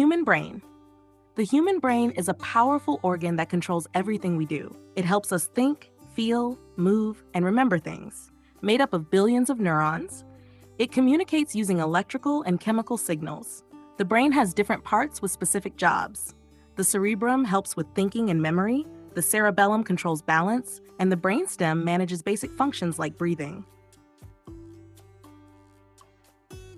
human brain. The human brain is a powerful organ that controls everything we do. It helps us think, feel, move, and remember things. Made up of billions of neurons, it communicates using electrical and chemical signals. The brain has different parts with specific jobs. The cerebrum helps with thinking and memory, the cerebellum controls balance, and the brainstem manages basic functions like breathing.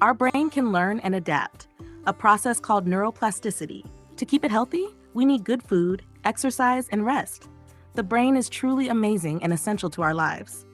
Our brain can learn and adapt, a process called neuroplasticity. To keep it healthy, we need good food, exercise, and rest. The brain is truly amazing and essential to our lives.